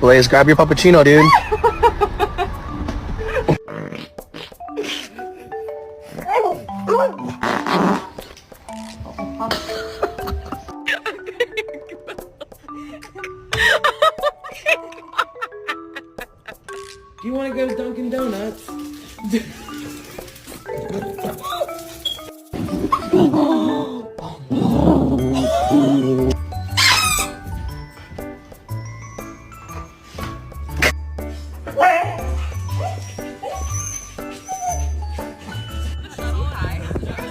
Blaze, grab your puppuccino, dude. Do you want to go to Dunkin' Donuts?